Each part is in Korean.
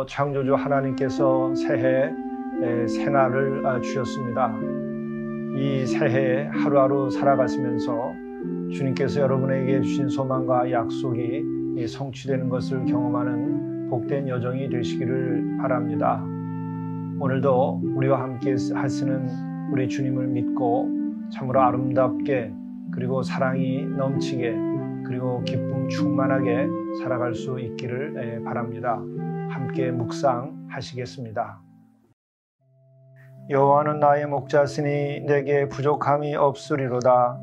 먼저 창조주 하나님께서 새해 새날을 주셨습니다. 이 새해에 하루하루 살아가시면서 주님께서 여러분에게 주신 소망과 약속이 성취되는 것을 경험하는 복된 여정이 되시기를 바랍니다. 오늘도 우리와 함께 하시는 우리 주님을 믿고 참으로 아름답게 그리고 사랑이 넘치게 그리고 기쁨 충만하게 살아갈 수 있기를 바랍니다. 함께 묵상하시겠습니다. 여호와는 나의 목자시니 내게 부족함이 없으리로다.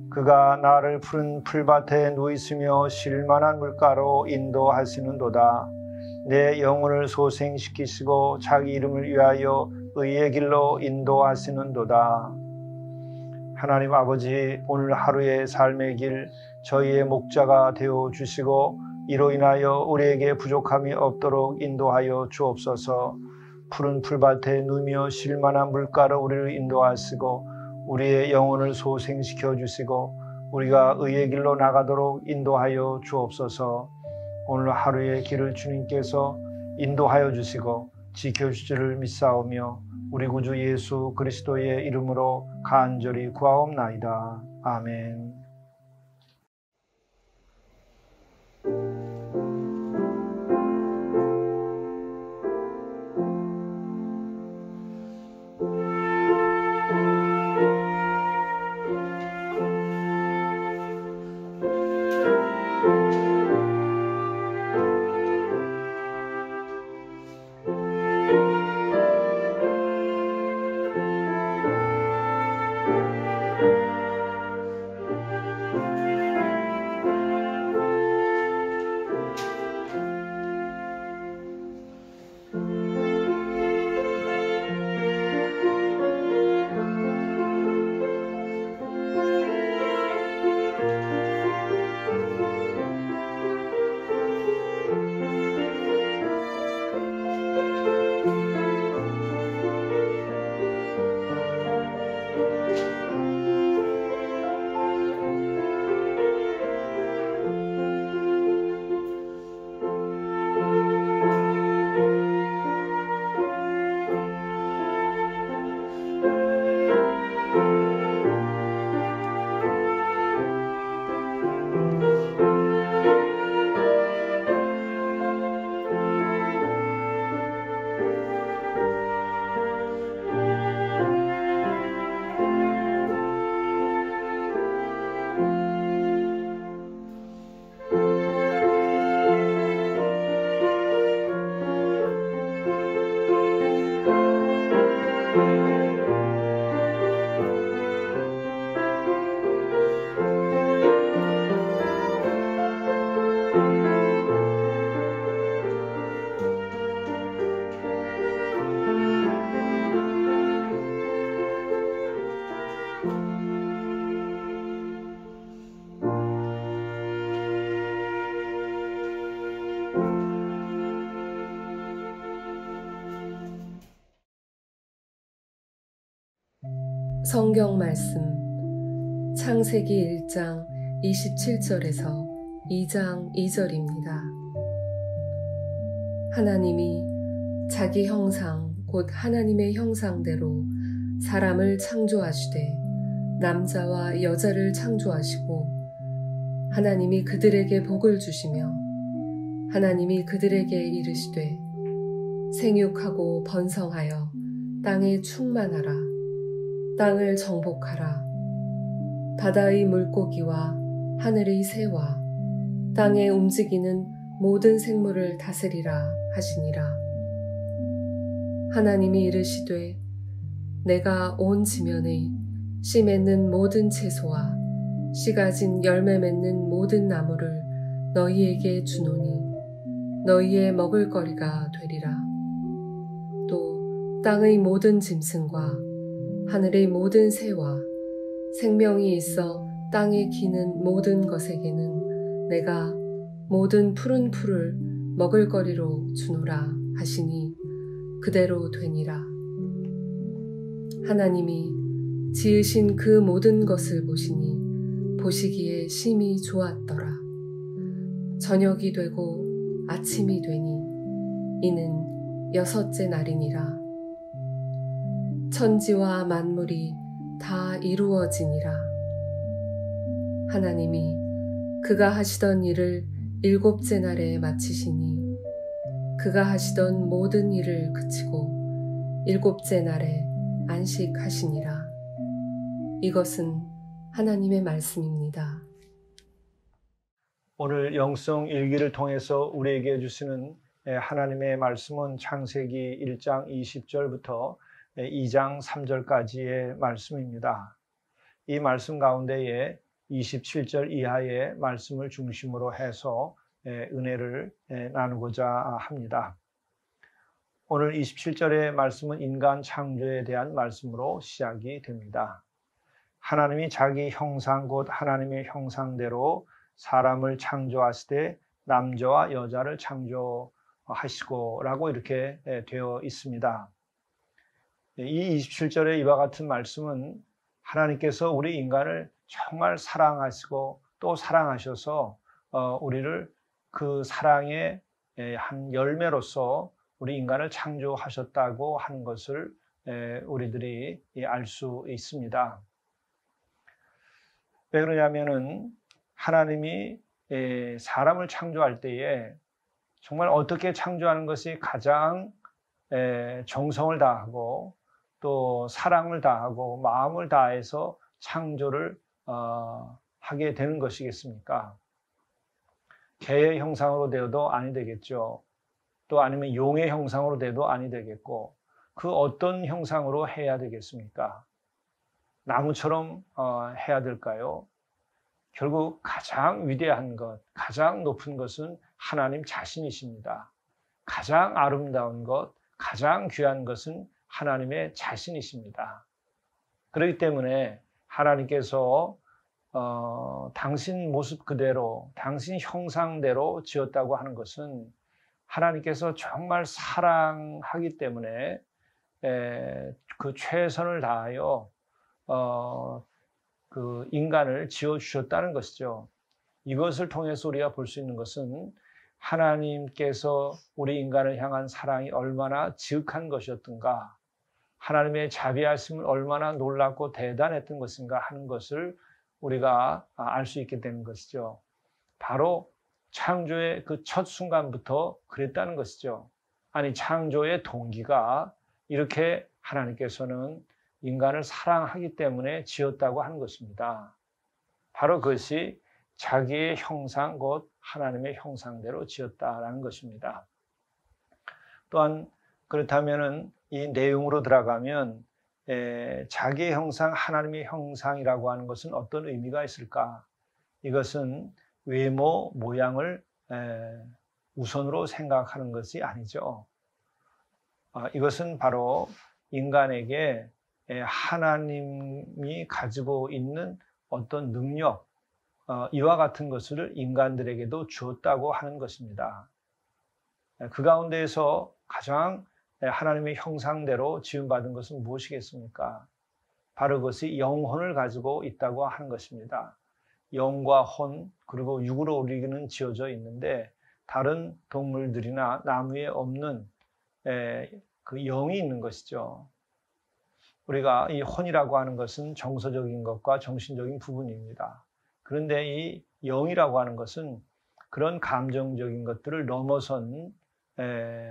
그가 나를 푸른 풀밭에 누이시며 쉴만한 물가로 인도하시는도다. 내 영혼을 소생시키시고 자기 이름을 위하여 의의 길로 인도하시는도다. 하나님 아버지, 오늘 하루의 삶의 길 저희의 목자가 되어 주시고 이로 인하여 우리에게 부족함이 없도록 인도하여 주옵소서. 푸른 풀밭에 누며 쉴만한 물가로 우리를 인도하시고 우리의 영혼을 소생시켜 주시고 우리가 의의 길로 나가도록 인도하여 주옵소서. 오늘 하루의 길을 주님께서 인도하여 주시고 지켜주시기를 믿사오며 우리 구주 예수 그리스도의 이름으로 간절히 구하옵나이다. 아멘. 성경 말씀 창세기 1장 27절에서 2장 2절입니다. 하나님이 자기 형상 곧 하나님의 형상대로 사람을 창조하시되 남자와 여자를 창조하시고 하나님이 그들에게 복을 주시며 하나님이 그들에게 이르시되 생육하고 번성하여 땅에 충만하라. 땅을 정복하라. 바다의 물고기와 하늘의 새와 땅에 움직이는 모든 생물을 다스리라 하시니라. 하나님이 이르시되 내가 온 지면에 씨 맺는 모든 채소와 씨 가진 열매 맺는 모든 나무를 너희에게 주노니 너희의 먹을거리가 되리라. 또 땅의 모든 짐승과 하늘의 모든 새와 생명이 있어 땅에 기는 모든 것에게는 내가 모든 푸른 풀을 먹을거리로 주노라 하시니 그대로 되니라. 하나님이 지으신 그 모든 것을 보시니 보시기에 심히 좋았더라. 저녁이 되고 아침이 되니 이는 6째 날이니라. 천지와 만물이 다 이루어지니라. 하나님이 그가 하시던 일을 7째 날에 마치시니 그가 하시던 모든 일을 그치고 7째 날에 안식하시니라. 이것은 하나님의 말씀입니다. 오늘 영성 일기를 통해서 우리에게 주시는 하나님의 말씀은 창세기 1장 20절부터 2장 3절까지의 말씀입니다. 이 말씀 가운데에 27절 이하의 말씀을 중심으로 해서 은혜를 나누고자 합니다. 오늘 27절의 말씀은 인간 창조에 대한 말씀으로 시작이 됩니다. 하나님이 자기 형상 곧 하나님의 형상대로 사람을 창조하시되 남자와 여자를 창조하시고 라고 이렇게 되어 있습니다. 이 27절의 이와 같은 말씀은 하나님께서 우리 인간을 정말 사랑하시고 또 사랑하셔서 우리를 그 사랑의 한 열매로서 우리 인간을 창조하셨다고 하는 것을 우리들이 알 수 있습니다. 왜 그러냐면은 하나님이 사람을 창조할 때에 정말 어떻게 창조하는 것이 가장 정성을 다하고 또 사랑을 다하고 마음을 다해서 창조를 하게 되는 것이겠습니까? 개의 형상으로 되어도 아니 되겠죠. 또 아니면 용의 형상으로 돼도 아니 되겠고, 그 어떤 형상으로 해야 되겠습니까? 나무처럼 해야 될까요? 결국 가장 위대한 것, 가장 높은 것은 하나님 자신이십니다. 가장 아름다운 것, 가장 귀한 것은 하나님의 자신이십니다. 그렇기 때문에 하나님께서 당신 모습 그대로, 당신 형상대로 지었다고 하는 것은 하나님께서 정말 사랑하기 때문에 그 최선을 다하여 그 인간을 지어주셨다는 것이죠. 이것을 통해서 우리가 볼 수 있는 것은 하나님께서 우리 인간을 향한 사랑이 얼마나 지극한 것이었던가, 하나님의 자비하심은 얼마나 놀랍고 대단했던 것인가 하는 것을 우리가 알 수 있게 되는 것이죠. 바로 창조의 그 첫 순간부터 그랬다는 것이죠. 아니, 창조의 동기가 이렇게 하나님께서는 인간을 사랑하기 때문에 지었다고 하는 것입니다. 바로 그것이 자기의 형상, 곧 하나님의 형상대로 지었다라는 것입니다. 또한 그렇다면은 이 내용으로 들어가면 자기의 형상, 하나님의 형상이라고 하는 것은 어떤 의미가 있을까? 이것은 외모, 모양을 우선으로 생각하는 것이 아니죠. 이것은 바로 인간에게 하나님이 가지고 있는 어떤 능력, 이와 같은 것을 인간들에게도 주었다고 하는 것입니다. 그 가운데에서 가장 하나님의 형상대로 지음받은 것은 무엇이겠습니까? 바로 그것이 영혼을 가지고 있다고 하는 것입니다. 영과 혼, 그리고 육으로 우리는 지어져 있는데 다른 동물들이나 나무에 없는 그 영이 있는 것이죠. 우리가 이 혼이라고 하는 것은 정서적인 것과 정신적인 부분입니다. 그런데 이 영이라고 하는 것은 그런 감정적인 것들을 넘어선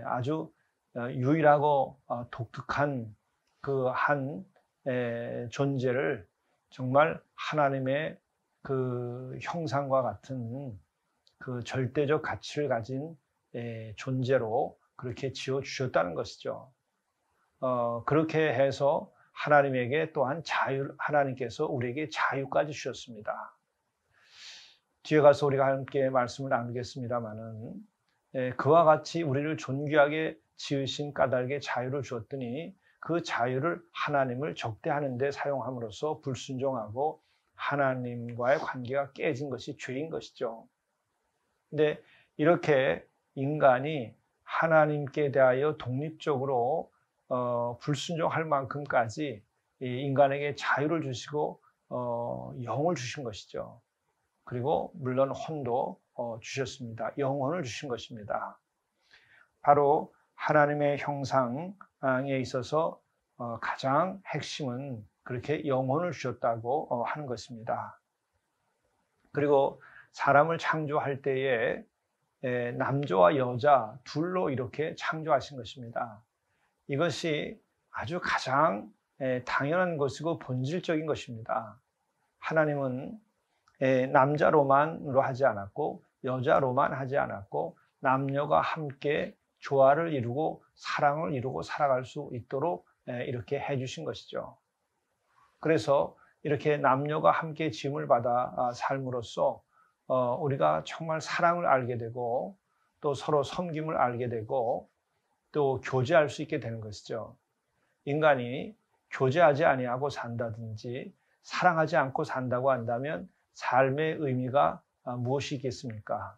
아주 유일하고 독특한 그 한 존재를 정말 하나님의 그 형상과 같은 그 절대적 가치를 가진 존재로 그렇게 지어 주셨다는 것이죠. 그렇게 해서 하나님에게 또한 하나님께서 우리에게 자유까지 주셨습니다. 뒤에 가서 우리가 함께 말씀을 나누겠습니다만은 그와 같이 우리를 존귀하게 지으신 까닭에 자유를 주었더니 그 자유를 하나님을 적대하는 데 사용함으로써 불순종하고 하나님과의 관계가 깨진 것이 죄인 것이죠. 근데 이렇게 인간이 하나님께 대하여 독립적으로 불순종할 만큼까지 인간에게 자유를 주시고 영을 주신 것이죠. 그리고 물론 혼도 주셨습니다. 영혼을 주신 것입니다. 바로 하나님의 형상에 있어서 가장 핵심은 그렇게 영혼을 주셨다고 하는 것입니다. 그리고 사람을 창조할 때에 남자와 여자 둘로 이렇게 창조하신 것입니다. 이것이 아주 가장 당연한 것이고 본질적인 것입니다. 하나님은 남자로만으로 하지 않았고 여자로만 하지 않았고 남녀가 함께 조화를 이루고 사랑을 이루고 살아갈 수 있도록 이렇게 해주신 것이죠. 그래서 이렇게 남녀가 함께 지음을 받아 삶으로써 우리가 정말 사랑을 알게 되고 또 서로 섬김을 알게 되고 또 교제할 수 있게 되는 것이죠. 인간이 교제하지 아니하고 산다든지 사랑하지 않고 산다고 한다면 삶의 의미가 무엇이 있겠습니까?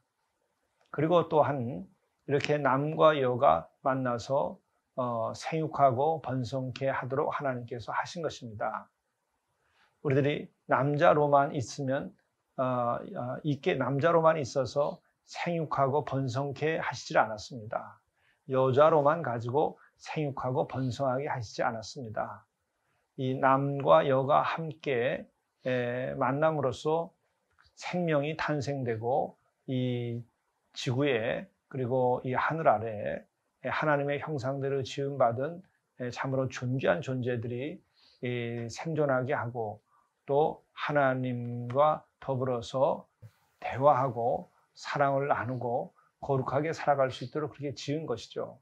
그리고 또한 이렇게 남과 여가 만나서 생육하고 번성케 하도록 하나님께서 하신 것입니다. 우리들이 남자로만 있으면 남자로만 있어서 생육하고 번성케 하시질 않았습니다. 여자로만 가지고 생육하고 번성하게 하시지 않았습니다. 이 남과 여가 함께 만남으로써 생명이 탄생되고 이 지구에 그리고 이 하늘 아래에 하나님의 형상대로 지음받은 참으로 존귀한 존재들이 생존하게 하고 또 하나님과 더불어서 대화하고 사랑을 나누고 거룩하게 살아갈 수 있도록 그렇게 지은 것이죠.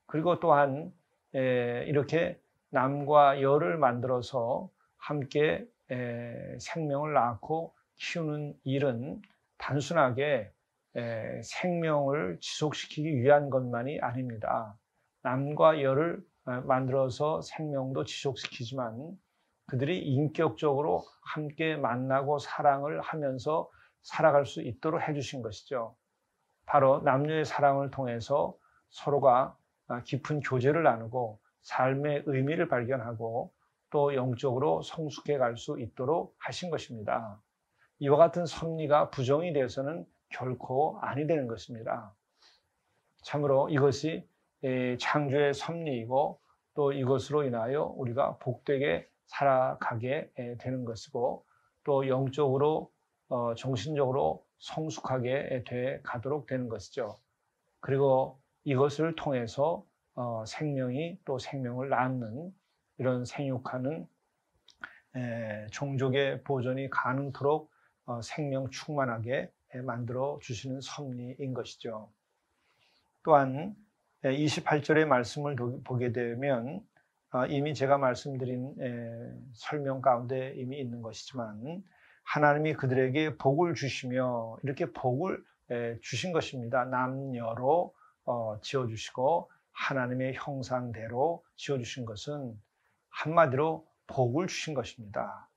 그리고 또한 이렇게 남과 여를 만들어서 함께 생명을 낳고 키우는 일은 단순하게 생명을 지속시키기 위한 것만이 아닙니다. 남과 여를 만들어서 생명도 지속시키지만 그들이 인격적으로 함께 만나고 사랑을 하면서 살아갈 수 있도록 해주신 것이죠. 바로 남녀의 사랑을 통해서 서로가 깊은 교제를 나누고 삶의 의미를 발견하고 또 영적으로 성숙해 갈 수 있도록 하신 것입니다. 이와 같은 섭리가 부정이 되어서는 결코 아니 되는 것입니다. 참으로 이것이 창조의 섭리이고 또 이것으로 인하여 우리가 복되게 살아가게 되는 것이고 또 영적으로 정신적으로 성숙하게 돼 가도록 되는 것이죠. 그리고 이것을 통해서 생명이 또 생명을 낳는 이런 생육하는 종족의 보존이 가능토록 생명 충만하게 만들어 주시는 섭리인 것이죠. 또한 28절의 말씀을 보게 되면 이미 제가 말씀드린 설명 가운데 이미 있는 것이지만 하나님이 그들에게 복을 주시며 이렇게 복을 주신 것입니다. 남녀로 지어주시고 하나님의 형상대로 지어주신 것은 한마디로 복을 주신 것입니다.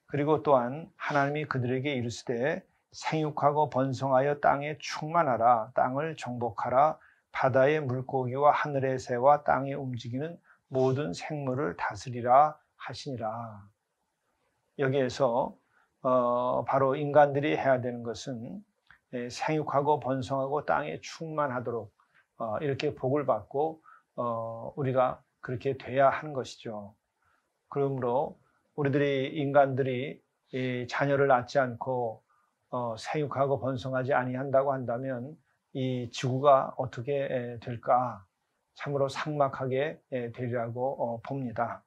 그리고 또한 하나님이 그들에게 이르시되 생육하고 번성하여 땅에 충만하라, 땅을 정복하라, 바다의 물고기와 하늘의 새와 땅에 움직이는 모든 생물을 다스리라 하시니라. 여기에서 바로 인간들이 해야 되는 것은 생육하고 번성하고 땅에 충만하도록 이렇게 복을 받고 우리가 그렇게 돼야 하는 것이죠. 그러므로 우리들이 인간들이 자녀를 낳지 않고 생육하고 번성하지 아니한다고 한다면 이 지구가 어떻게 될까? 참으로 삭막하게 되리라고 봅니다.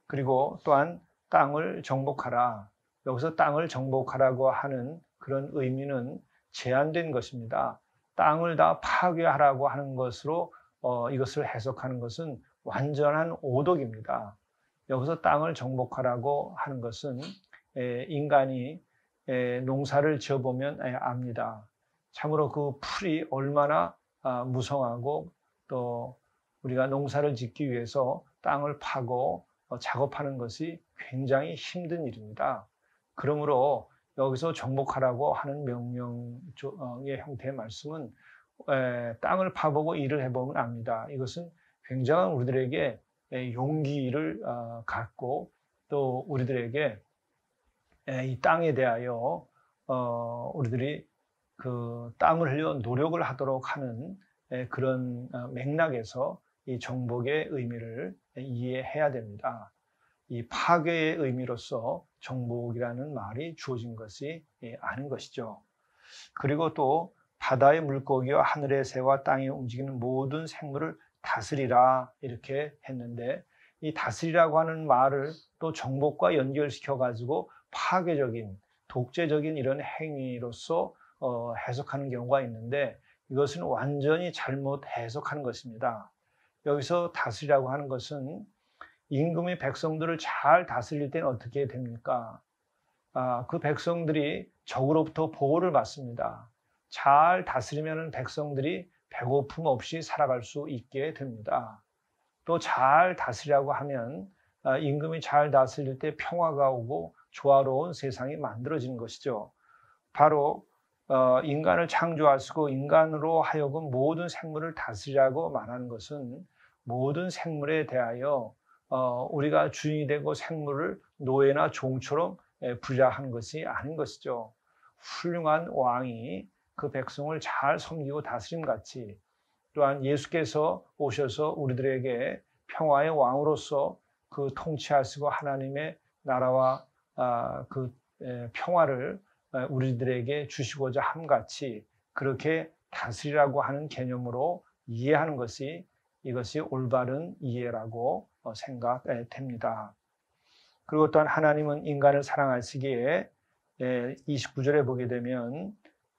그리고 또한 땅을 정복하라. 여기서 땅을 정복하라고 하는 그런 의미는 제한된 것입니다. 땅을 다 파괴하라고 하는 것으로 이것을 해석하는 것은 완전한 오독입니다. 여기서 땅을 정복하라고 하는 것은 인간이 농사를 지어보면 압니다. 참으로 그 풀이 얼마나 무성하고 또 우리가 농사를 짓기 위해서 땅을 파고 작업하는 것이 굉장히 힘든 일입니다. 그러므로 여기서 정복하라고 하는 명령의 형태의 말씀은 땅을 파보고 일을 해보면 압니다. 이것은 굉장한 우리들에게 용기를 갖고 또 우리들에게 이 땅에 대하여 우리들이 그 땀을 흘려 노력을 하도록 하는 그런 맥락에서 이 정복의 의미를 이해해야 됩니다. 이 파괴의 의미로서 정복이라는 말이 주어진 것이 아닌 것이죠. 그리고 또 바다의 물고기와 하늘의 새와 땅에 움직이는 모든 생물을 다스리라 이렇게 했는데, 이 다스리라고 하는 말을 또 정복과 연결시켜 가지고 파괴적인 독재적인 이런 행위로서 해석하는 경우가 있는데, 이것은 완전히 잘못 해석하는 것입니다. 여기서 다스리라고 하는 것은 임금이 백성들을 잘 다스릴 때는 어떻게 됩니까? 그 백성들이 적으로부터 보호를 받습니다. 잘 다스리면 백성들이 배고픔 없이 살아갈 수 있게 됩니다. 또 잘 다스리라고 하면 임금이 잘 다스릴 때 평화가 오고 조화로운 세상이 만들어지는 것이죠. 바로 인간을 창조하시고 인간으로 하여금 모든 생물을 다스리라고 말하는 것은 모든 생물에 대하여 우리가 주인이 되고 생물을 노예나 종처럼 부려하는 것이 아닌 것이죠. 훌륭한 왕이 그 백성을 잘 섬기고 다스림 같이, 또한 예수께서 오셔서 우리들에게 평화의 왕으로서 그 통치하시고 하나님의 나라와 그 평화를 우리들에게 주시고자 함 같이 그렇게 다스리라고 하는 개념으로 이해하는 것이, 이것이 올바른 이해라고 생각됩니다. 그리고 또한 하나님은 인간을 사랑하시기에 29절에 보게 되면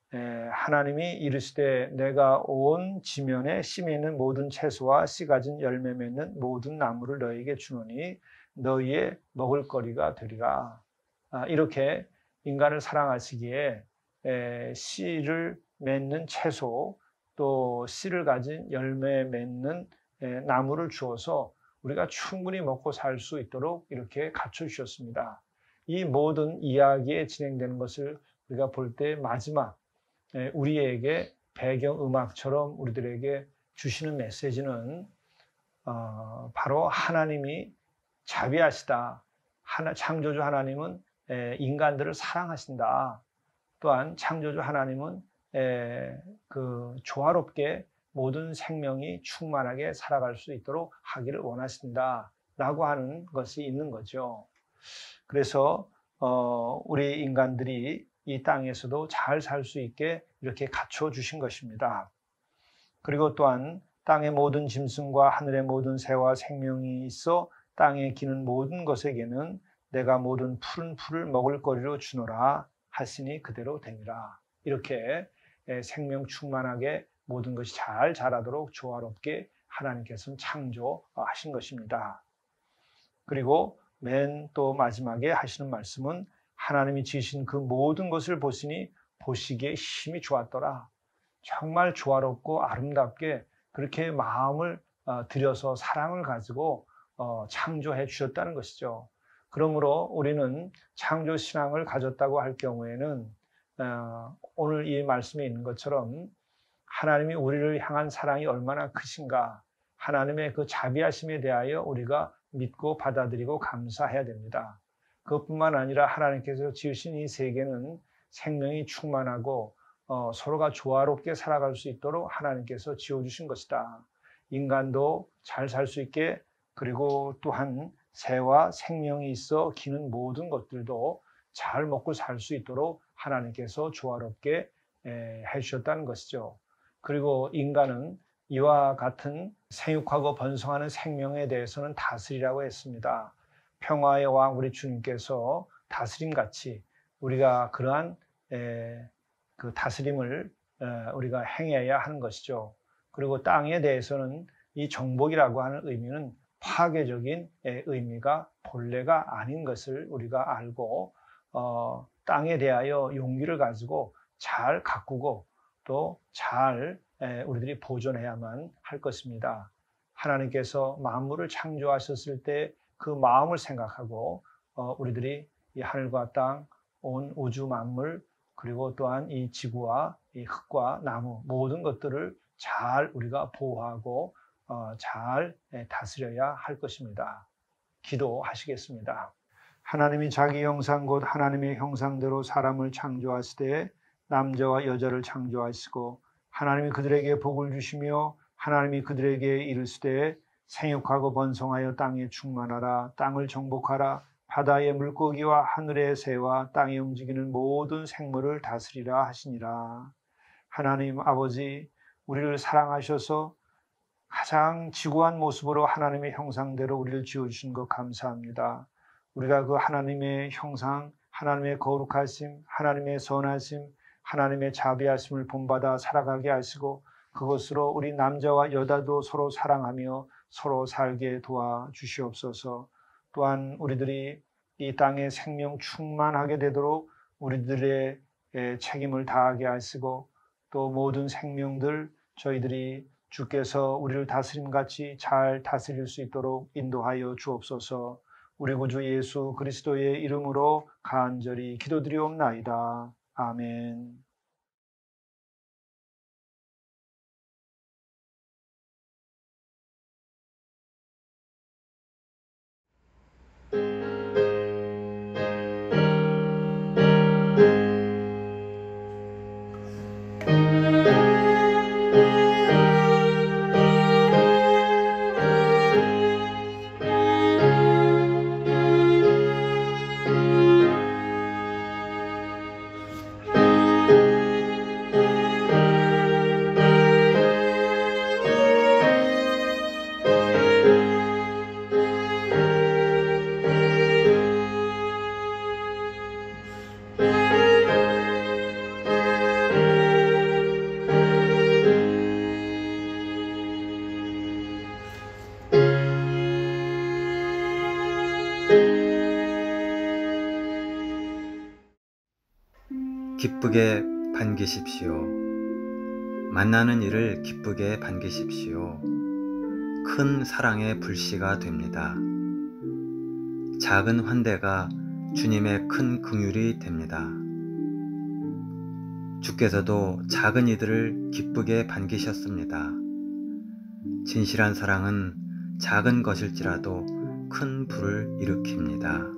하나님이 이르시되 내가 온 지면에 심이 있는 모든 채소와 씨 가진 열매 맺는 모든 나무를 너희에게 주노니 너희의 먹을거리가 되리라. 이렇게 인간을 사랑하시기에 씨를 맺는 채소, 또 씨를 가진 열매 맺는 나무를 주어서 우리가 충분히 먹고 살 수 있도록 이렇게 갖춰주셨습니다. 이 모든 이야기에 진행되는 것을 우리가 볼 때 마지막 우리에게 배경음악처럼 우리들에게 주시는 메시지는 바로 하나님이 자비하시다. 창조주 하나님은 인간들을 사랑하신다. 또한 창조주 하나님은 그 조화롭게 모든 생명이 충만하게 살아갈 수 있도록 하기를 원하신다라고 하는 것이 있는 거죠. 그래서 우리 인간들이 이 땅에서도 잘 살 수 있게 이렇게 갖춰 주신 것입니다. 그리고 또한 땅의 모든 짐승과 하늘의 모든 새와 생명이 있어 땅에 기는 모든 것에게는 내가 모든 푸른 풀을 먹을 거리로 주노라 하시니 그대로 되니라. 이렇게 생명 충만하게 모든 것이 잘 자라도록 조화롭게 하나님께서는 창조하신 것입니다. 그리고 맨 또 마지막에 하시는 말씀은 하나님이 지으신 그 모든 것을 보시니 보시기에 힘이 좋았더라. 정말 조화롭고 아름답게 그렇게 마음을 들여서 사랑을 가지고 창조해 주셨다는 것이죠. 그러므로 우리는 창조 신앙을 가졌다고 할 경우에는 오늘 이 말씀에 있는 것처럼 하나님이 우리를 향한 사랑이 얼마나 크신가, 하나님의 그 자비하심에 대하여 우리가 믿고 받아들이고 감사해야 됩니다. 그것뿐만 아니라 하나님께서 지으신 이 세계는 생명이 충만하고 서로가 조화롭게 살아갈 수 있도록 하나님께서 지어주신 것이다. 인간도 잘 살 수 있게, 그리고 또한 새와 생명이 있어 기는 모든 것들도 잘 먹고 살 수 있도록 하나님께서 조화롭게 해주셨다는 것이죠. 그리고 인간은 이와 같은 생육하고 번성하는 생명에 대해서는 다스리라고 했습니다. 평화의 왕 우리 주님께서 다스림같이 우리가 그러한 그 다스림을 우리가 행해야 하는 것이죠. 그리고 땅에 대해서는 이 정복이라고 하는 의미는 파괴적인 의미가 본래가 아닌 것을 우리가 알고 땅에 대하여 용기를 가지고 잘 가꾸고 또 잘 우리들이 보존해야만 할 것입니다. 하나님께서 만물을 창조하셨을 때 그 마음을 생각하고 우리들이 이 하늘과 땅, 온 우주 만물, 그리고 또한 이 지구와 이 흙과 나무 모든 것들을 잘 우리가 보호하고 잘 다스려야 할 것입니다. 기도하시겠습니다. 하나님이 자기 형상 곧 하나님의 형상대로 사람을 창조하시되 남자와 여자를 창조하시고 하나님이 그들에게 복을 주시며 하나님이 그들에게 이르시되 생육하고 번성하여 땅에 충만하라. 땅을 정복하라. 바다의 물고기와 하늘의 새와 땅에 움직이는 모든 생물을 다스리라 하시니라. 하나님 아버지, 우리를 사랑하셔서 가장 지고한 모습으로 하나님의 형상대로 우리를 지어주신 것 감사합니다. 우리가 그 하나님의 형상, 하나님의 거룩하심, 하나님의 선하심, 하나님의 자비하심을 본받아 살아가게 하시고 그것으로 우리 남자와 여자도 서로 사랑하며 서로 살게 도와주시옵소서. 또한 우리들이 이 땅에 생명 충만하게 되도록 우리들의 책임을 다하게 하시고 또 모든 생명들 저희들이 주께서 우리를 다스림같이 잘 다스릴 수 있도록 인도하여 주옵소서. 우리 구주 예수 그리스도의 이름으로 간절히 기도드리옵나이다. 아멘. 기쁘게 반기십시오. 만나는 일을 기쁘게 반기십시오. 큰 사랑의 불씨가 됩니다. 작은 환대가 주님의 큰 긍휼이 됩니다. 주께서도 작은 이들을 기쁘게 반기셨습니다. 진실한 사랑은 작은 것일지라도 큰 불을 일으킵니다.